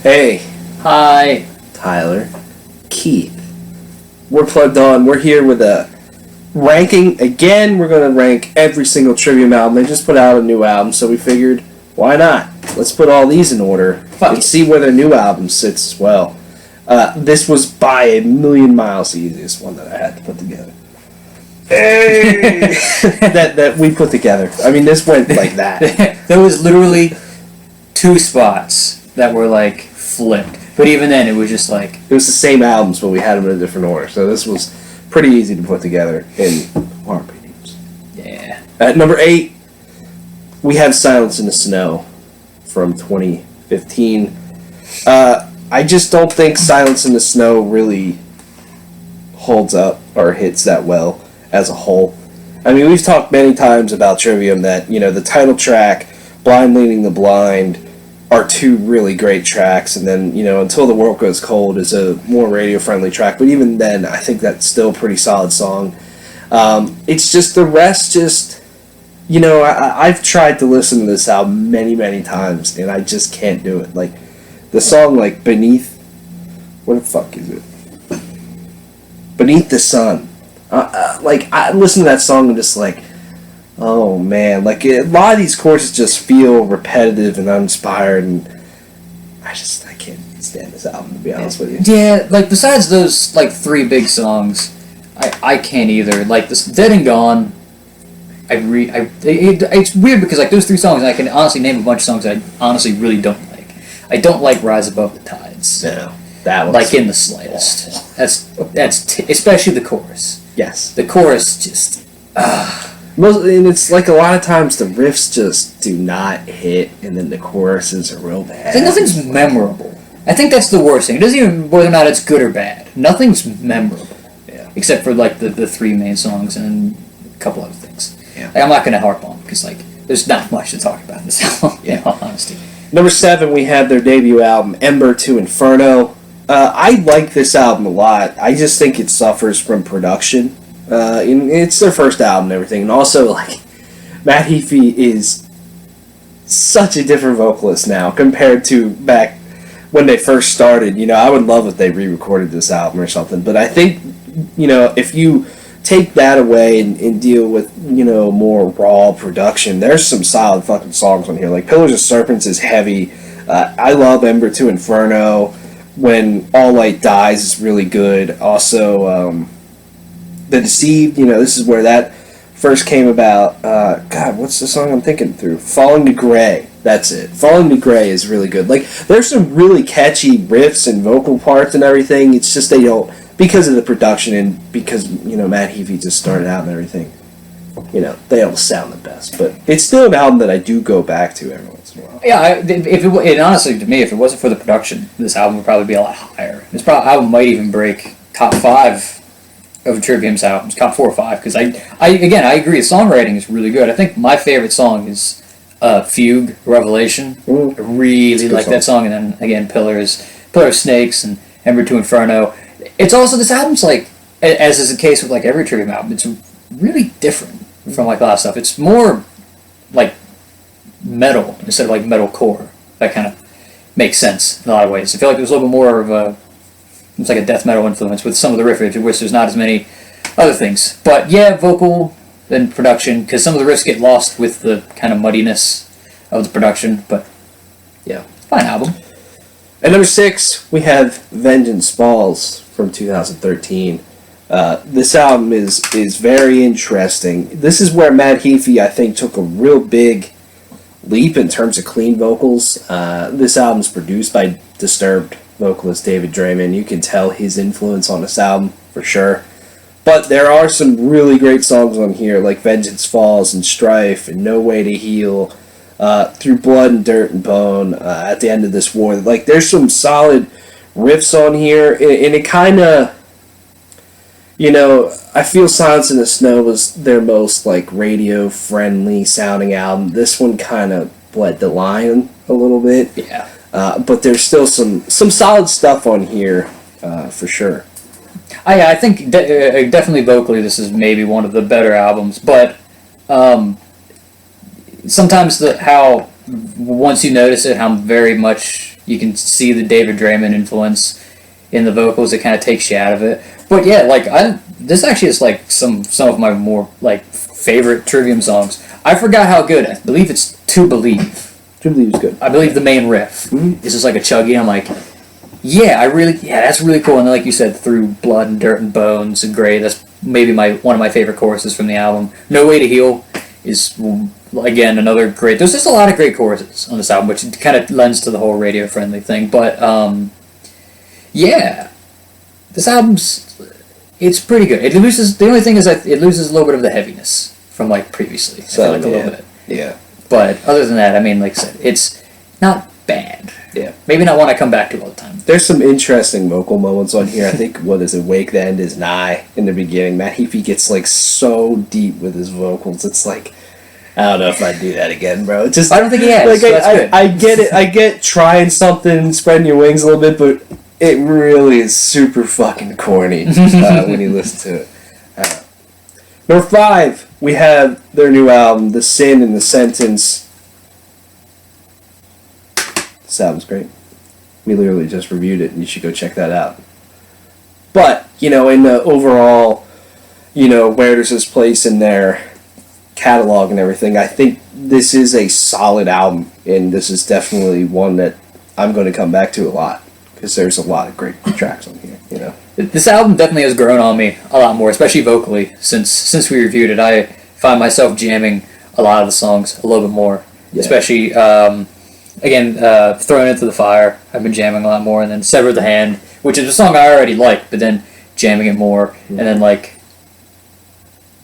Hey. Hi. Tyler. Keith. We're plugged on. We're here with a ranking. Again, we're going to rank every single Trivium album. They just put out a new album, so we figured, why not? Let's put all these in order and see where their new album sits as well. This was by a million miles the easiest one that I had to put together. Hey! that we put together. I mean, this went like that. There was literally 2 spots that were like flipped. But even then, it was just like... It was the same albums, but we had them in a different order. So this was pretty easy to put together in our opinions. Yeah. At number 8, we have Silence in the Snow from 2015. I just don't think Silence in the Snow really holds up or hits that well as a whole. I mean, we've talked many times about Trivium that, you know, the title track, Blind Leading the Blind, are 2 really great tracks, and then, you know, Until the World Goes Cold is a more radio-friendly track, but even then, I think that's still a pretty solid song. It's just the rest just, you know, I've tried to listen to this album many, many times, and I just can't do it. Like, the song, like, Beneath, what the fuck is it? Beneath the Sun. I listen to that song and just like, oh man, like a lot of these choruses just feel repetitive and uninspired, and I can't stand this album, to be honest with you. Yeah, like besides those like 3 big songs, I can't either. Like this Dead and Gone, it's weird because like those 3 songs, I can honestly name a bunch of songs that I honestly really don't like. I don't like Rise Above the Tides. No, that was like in the slightest. That's especially the chorus. Yes, the chorus just. And it's like a lot of times the riffs just do not hit, and then the choruses are real bad. I think nothing's memorable. I think that's the worst thing. It doesn't even whether or not it's good or bad. Nothing's memorable. Yeah. Except for like the 3 main songs and a couple other things. Yeah. Like, I'm not going to harp on because like there's not much to talk about in this album. Yeah. In all honesty. Number 7, we have their debut album, Ember to Inferno. I like this album a lot. I just think it suffers from production. It's their first album and everything, and also like Matt Heafy is such a different vocalist now compared to back when they first started. You know, I would love if they re-recorded this album or something, but I think, you know, if you take that away and deal with, you know, more raw production, there's some solid fucking songs on here. Like Pillars of Serpents is heavy. I love Ember to Inferno. When All Light Dies is really good. Also, The Deceived, you know, this is where that first came about. God, what's the song I'm thinking through? Falling to Gray. That's it. Falling to Gray is really good. Like, there's some really catchy riffs and vocal parts and everything. It's just they don't, because of the production and because, you know, Matt Heafy just started out and everything, you know, they don't sound the best. But it's still an album that I do go back to every once in a while. Yeah, honestly, to me, if it wasn't for the production, this album would probably be a lot higher. This album might even break top 5 of Trivium's albums, top 4 or 5, because I agree, the songwriting is really good. I think my favorite song is Fugue, Revelation. I really like that song, and then, again, Pillar of Snakes, and Ember to Inferno. It's also, this album's like, as is the case with like every Trivium album, it's really different from like a lot of stuff. It's more like metal instead of like metalcore. That kind of makes sense in a lot of ways. I feel like there's a little bit more of a, it's like a death metal influence with some of the riffage, which there's not as many other things. But yeah, vocal and production, because some of the riffs get lost with the kind of muddiness of the production. But yeah, fine album. At number 6, we have Vengeance Falls from 2013. This album is very interesting. This is where Matt Heafy, I think, took a real big leap in terms of clean vocals. This album's produced by Disturbed vocalist David Draiman. You can tell his influence on this album for sure. But there are some really great songs on here, like Vengeance Falls and Strife and No Way to Heal, Through Blood and Dirt and Bone, At the End of This War. Like, there's some solid riffs on here, and it kind of, you know, I feel Silence in the Snow was their most, like, radio-friendly sounding album. This one kind of bled the line a little bit. Yeah. But there's still some solid stuff on here, for sure. I think definitely vocally this is maybe one of the better albums, but sometimes how once you notice it, how very much You can see the David Draymond influence in the vocals. It kind of takes you out of it. But yeah, like this actually is like some of my more like favorite Trivium songs. I forgot how good. I believe it's To Believe. To Believe is good. I believe the main riff is just like a chuggy. I'm like, yeah, that's really cool. And then, like you said, Through Blood and Dirt and Bones and Gray. That's maybe one of my favorite choruses from the album. No Way to Heal is, again, another great. There's just a lot of great choruses on this album, which kind of lends to the whole radio friendly thing. But yeah, this album's it's pretty good. It loses. The only thing is that it loses a little bit of the heaviness from like previously. So, I feel like a little bit. Yeah. But other than that, I mean, like I said, it's not bad. Yeah. Maybe not one I come back to all the time. There's some interesting vocal moments on here. I think, what is it, Wake the End is Nigh in the beginning. Matt Heafy gets like so deep with his vocals. It's like, I don't know if I'd do that again, bro. It's just, I don't think he has. Like, So that's good. I get it. I get trying something, spreading your wings a little bit, but it really is super fucking corny when you listen to it. Number 5, we have their new album, The Sin and the Sentence. This album's great. We literally just reviewed it, and you should go check that out. But, in the overall, where does this place in their catalog and everything, I think this is a solid album, and this is definitely one that I'm going to come back to a lot, because there's a lot of great tracks on here, This album definitely has grown on me a lot more, especially vocally. Since we reviewed it, I find myself jamming a lot of the songs a little bit more. Yeah. Especially, Thrown Into the Fire, I've been jamming a lot more. And then Sever the Hand, which is a song I already like, but then jamming it more. Mm-hmm. And then, like,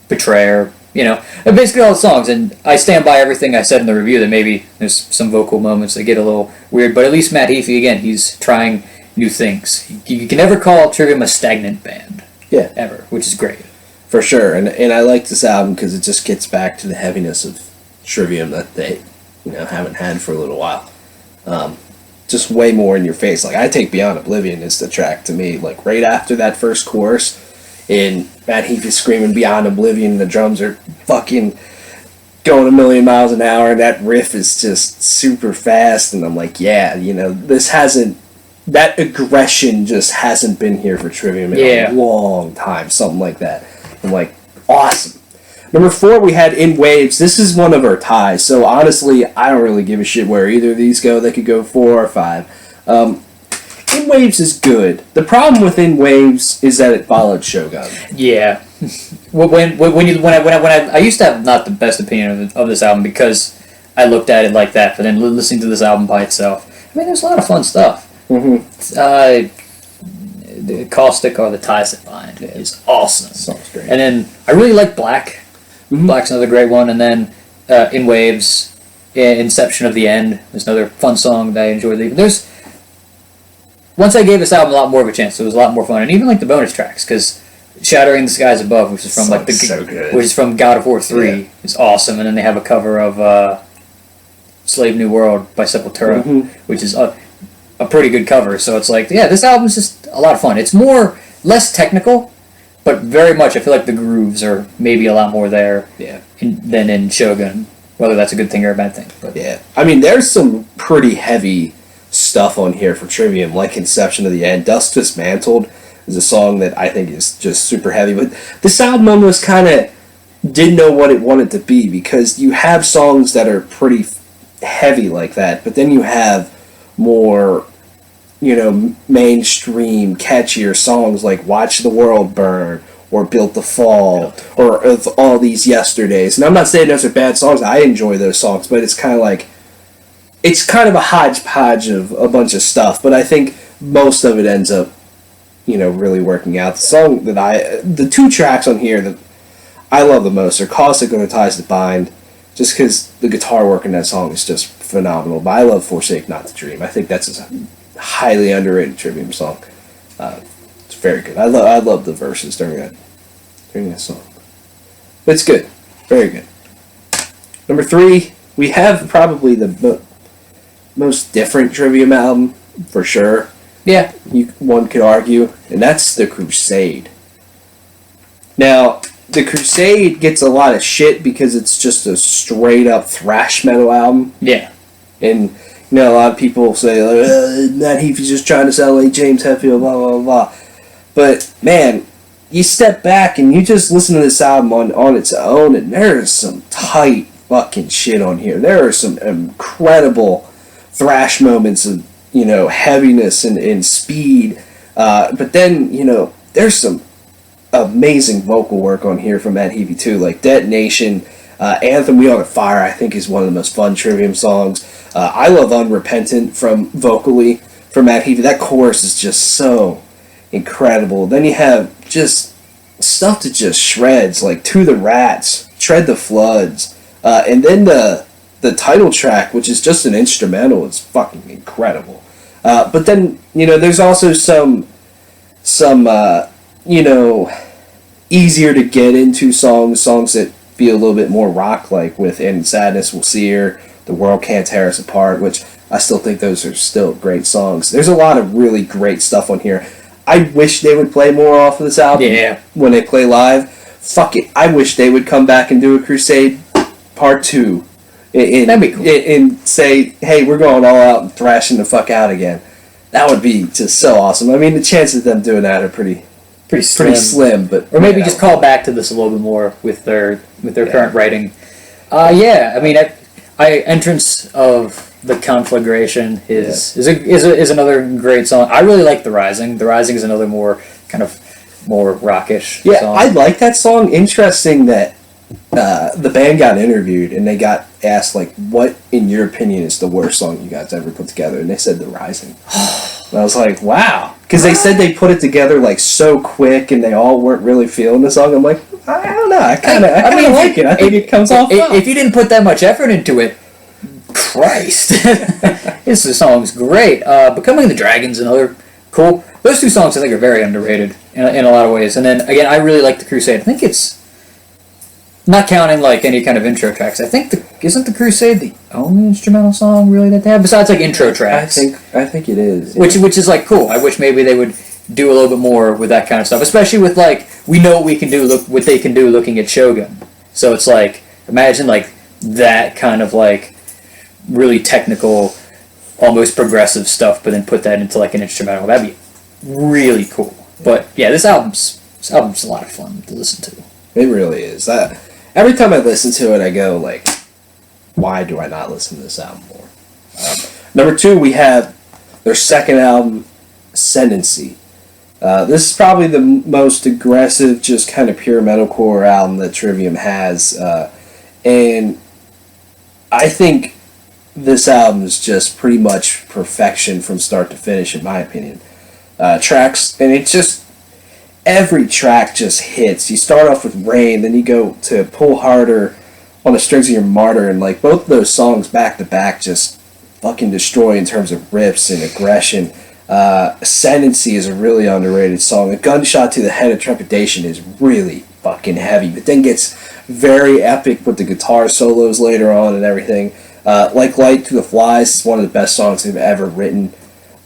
Betrayer, basically all the songs. And I stand by everything I said in the review, that maybe there's some vocal moments that get a little weird. But at least Matt Heafy, again, he's trying new things. You can never call Trivium a stagnant band. Yeah. Ever, which is great. For sure. And I like this album because it just gets back to the heaviness of Trivium that they, haven't had for a little while. Just way more in your face. Like, I take Beyond Oblivion as the track to me. Like, right after that first chorus, and Matt Heafy screaming Beyond Oblivion, and the drums are fucking going a million miles an hour, and that riff is just super fast, and I'm like, yeah, this hasn't, that aggression just hasn't been here for Trivium in a long time, something like that. I'm like, awesome. Number 4, we had In Waves. This is one of our ties, so honestly, I don't really give a shit where either of these go. They could go 4 or 5. In Waves is good. The problem with In Waves is that it followed Shogun. Yeah. I used to have not the best opinion of this album because I looked at it like that, but then listening to this album by itself, I mean, there's a lot of fun stuff. Mm-hmm. The Caustic or The Ties That Bind is awesome. Sounds great. And then I really like Black. Mm-hmm. Black's another great one. And then In Waves, Inception of the End is another fun song that I enjoyed leaving. Once I gave this album a lot more of a chance, it was a lot more fun, and even like the bonus tracks, because Shattering the Skies Above, which is from which is from God of War 3, is awesome. And then they have a cover of Slave New World by Sepultura, which is a pretty good cover. So it's like, yeah, this album's just a lot of fun. It's less technical, but very much I feel like the grooves are maybe a lot more there than in Shogun. Whether that's a good thing or a bad thing. But yeah, I mean, there's some pretty heavy stuff on here for Trivium, like Inception of the End. Dust Dismantled is a song that I think is just super heavy, but this album almost kind of didn't know what it wanted to be, because you have songs that are pretty heavy like that, but then you have more, mainstream, catchier songs like Watch the World Burn or Built to Fall or of All These Yesterdays. And I'm not saying those are bad songs. I enjoy those songs, but it's kind of like, it's kind of a hodgepodge of a bunch of stuff, but I think most of it ends up, really working out. The 2 tracks on here that I love the most are Caustic or The Ties That Bind, just because the guitar work in that song is just phenomenal. But I love Forsake Not to Dream. I think that's a highly underrated Trivium song. It's very good. I love the verses during that song. But it's good. Very good. Number 3, we have probably the most different Trivium album, for sure. Yeah. One could argue, and that's The Crusade. Now, The Crusade gets a lot of shit because it's just a straight-up thrash metal album. Yeah. And, You know, a lot of people say, like, Matt Heafy's just trying to sound like James Hetfield, blah, blah, blah. But, man, you step back and you just listen to this album on its own, and there is some tight fucking shit on here. There are some incredible thrash moments of, you know, heaviness and speed. But then, you know, there's some amazing vocal work on here from Matt Heafy, too. Like Detonation, Anthem We On a Fire, I think, is one of the most fun Trivium songs. I love Unrepentant vocally from Matt Heafy. That chorus is just so incredible. Then you have just stuff that just shreds, like To the Rats, Tread the Floods, and then the title track, which is just an instrumental, is fucking incredible. But then, you know, there's also some you know, easier to get into songs that feel a little bit more rock-like, with In Sadness We'll See Her, The World Can't Tear Us Apart, which I still think those are still great songs. There's a lot of really great stuff on here. I wish they would play more off of this album when they play live. Fuck it, I wish they would come back and do a Crusade Part 2. That'd be cool. And say, hey, we're going all out and thrashing the fuck out again. That would be just so awesome. I mean, the chances of them doing that are pretty slim, but or maybe just call back to this a little bit more with their current writing. I mean, Entrance of the Conflagration is another great song. I really like The Rising. The Rising is another more rockish song. I like that song. Interesting that the band got interviewed and they got asked, like, what in your opinion is the worst song you guys ever put together, and they said The Rising. And I was like, wow, because they said they put it together like so quick and they all weren't really feeling the song. I'm like, I don't know, I kind of like it. I think it comes off well. If you didn't put that much effort into it, Christ, this song's great. Becoming the Dragon's another cool. Those two songs I think are very underrated in a lot of ways. And then again, I really like the Crusade. I think it's not counting like any kind of intro tracks. I think isn't the Crusade the only instrumental song really that they have besides like intro tracks? I think it is. Which is like cool. I wish maybe they would do a little bit more with that kind of stuff, especially with like we know what we can do. Look what they can do looking at Shogun. So it's like imagine like that kind of like really technical, almost progressive stuff, but then put that into like an instrumental. That'd be really cool. But yeah, this album's a lot of fun to listen to. It really is. Every time I listen to it, I go like, why do I not listen to this album more? Number 2, we have their second album, Ascendancy. This is probably the most aggressive, just kind of pure metalcore album that Trivium has. And I think this album is just pretty much perfection from start to finish, in my opinion. Tracks, and it's just, every track just hits. You start off with Rain, then you go to Pull Harder on the Strings of Your Martyr, and like both of those songs back to back just fucking destroy in terms of riffs and aggression. Ascendancy is a really underrated song. A Gunshot to the Head of Trepidation is really fucking heavy, but then gets very epic with the guitar solos later on and everything. Like Light to the Flies is one of the best songs they've ever written.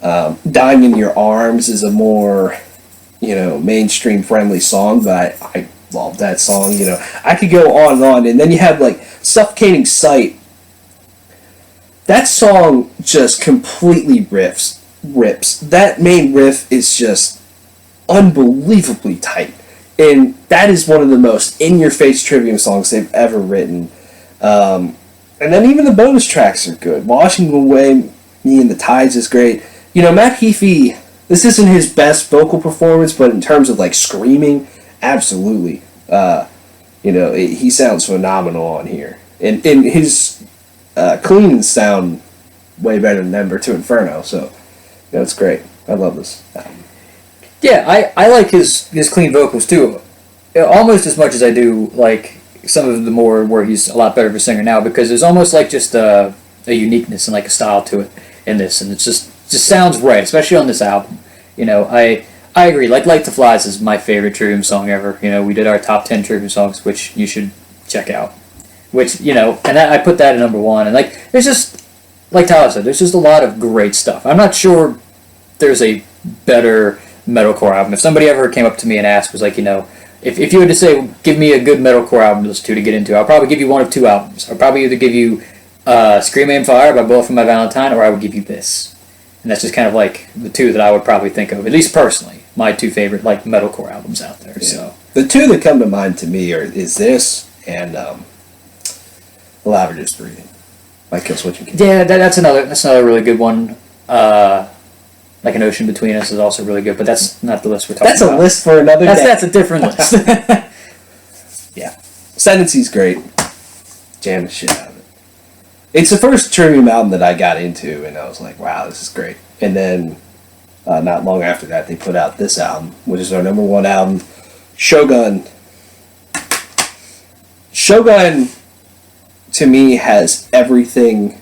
Dying in Your Arms is a more, mainstream friendly song, but I love that song. I could go on, and then you have like Suffocating Sight. That song just completely rips. That main riff is just unbelievably tight, and that is one of the most in-your-face Trivium songs they've ever written. And then even the bonus tracks are good. Washing Away Me and the Tides is great. Matt Heafy, this isn't his best vocal performance, but in terms of like screaming, absolutely. He sounds phenomenal on here, and his cleans sound way better than Ember to Inferno. So it's great. I love this album. Yeah, I like his clean vocals too, almost as much as I do like some of the more where he's a lot better of a singer now, because there's almost like just a uniqueness and like a style to it in this, and it just sounds right, especially on this album. I agree. Like Light the Flies is my favorite Trivium song ever. We did our top 10 Trivium songs, which you should check out. Which and I put that at number 1. And like, there's just like Tyler said, there's just a lot of great stuff. I'm not sure there's a better metalcore album. If somebody ever came up to me and asked, was like, if you were to say, give me a good metalcore album to listen to get into, I'll probably give you one of two albums. I'll probably either give you Scream Aim Fire by Bullet for My Valentine, or I would give you this. And that's just kind of like the two that I would probably think of, at least personally, my two favorite like metalcore albums out there. Yeah. So the two that come to mind to me is this and Lavender's Breathing by Killswitch and King. Yeah, that's another really good one. Like An Ocean Between Us is also really good, but that's not the list we're talking about. That's a list for another day. That's a different list. Yeah. Ascendancy's great. Jam the shit out of it. It's the first Trivium album that I got into, and I was like, wow, this is great. And then, not long after that, they put out this album, which is our number one album, Shogun. Shogun, to me, has everything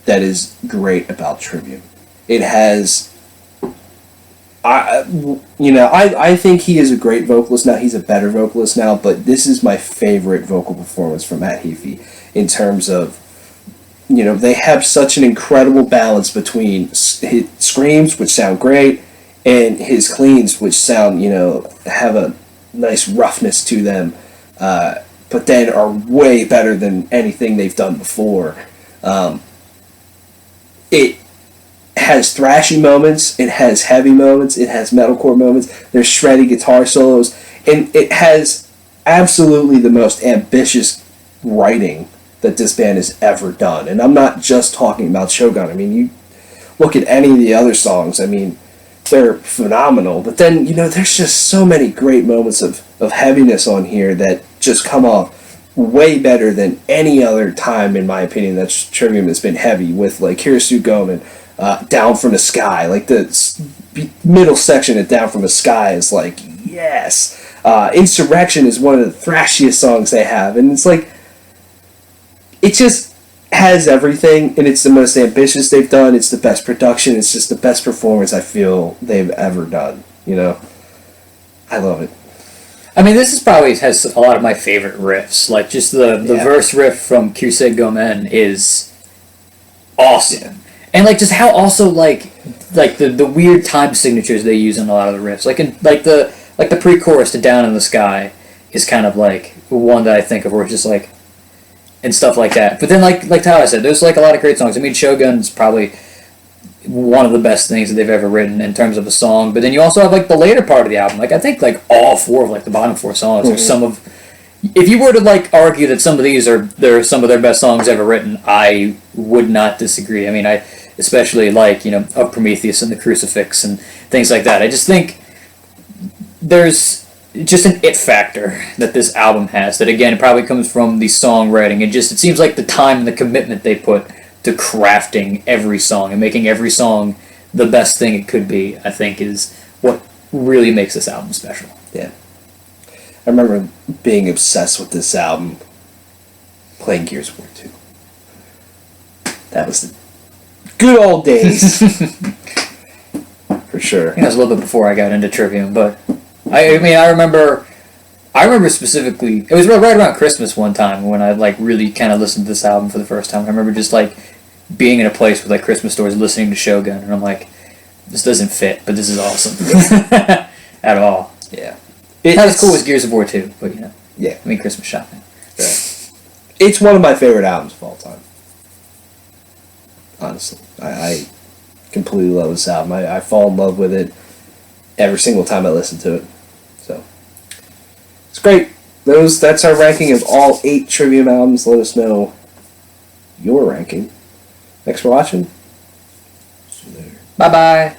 that is great about Trivium. It has... I think he is a great vocalist now. He's a better vocalist now, but this is my favorite vocal performance from Matt Heafy in terms of, they have such an incredible balance between his screams, which sound great, and his cleans, which sound, have a nice roughness to them, but then are way better than anything they've done before. It has thrashy moments, it has heavy moments, it has metalcore moments, there's shreddy guitar solos, and it has absolutely the most ambitious writing that this band has ever done. And I'm not just talking about Shogun. I mean, you look at any of the other songs, I mean, they're phenomenal, but then, there's just so many great moments of heaviness on here that just come off way better than any other time, in my opinion, that Trivium has been heavy with, like, Hirasu Gomen, Down From the Sky. Like, the middle section of Down From the Sky is like, yes. Insurrection is one of the thrashiest songs they have, and it's like, it just has everything, and it's the most ambitious they've done. It's the best production. It's just the best performance I feel they've ever done. I love it. I mean, this is probably has a lot of my favorite riffs. Like, just the verse riff from Crusade Gomen is awesome. Yeah. And, like, just how also, like the weird time signatures they use in a lot of the riffs. The pre-chorus to Down in the Sky is kind of, like, one that I think of where it's just, like, and stuff like that. But then, like Tyler said, there's, like, a lot of great songs. I mean, Shogun's probably one of the best things that they've ever written in terms of a song. But then you also have, like, the later part of the album. Like, I think, like, all four of, like, the bottom four songs are some of... If you were to, like, argue that some of these they're some of their best songs ever written, I would not disagree. I mean, I especially like, of Prometheus and the Crucifix and things like that. I just think there's just an it factor that this album has that, again, probably comes from the songwriting. It seems like the time and the commitment they put to crafting every song and making every song the best thing it could be, I think, is what really makes this album special. Yeah. I remember being obsessed with this album playing Gears of War 2. That was the good old days. For sure. I think that was a little bit before I got into Trivium, but I remember specifically, it was right around Christmas one time when I, like, really kind of listened to this album for the first time. I remember just, like, being in a place with, like, Christmas stores listening to Shogun, and I'm like, this doesn't fit, but this is awesome. At all. Yeah. Not as cool as Gears of War 2, but, Yeah. I mean, Christmas shopping. Yeah. It's one of my favorite albums of all time. Honestly. I completely love this album. I fall in love with it every single time I listen to it. So, it's great. That's our ranking of all 8 Trivium albums. Let us know your ranking. Thanks for watching. See you later. Bye-bye.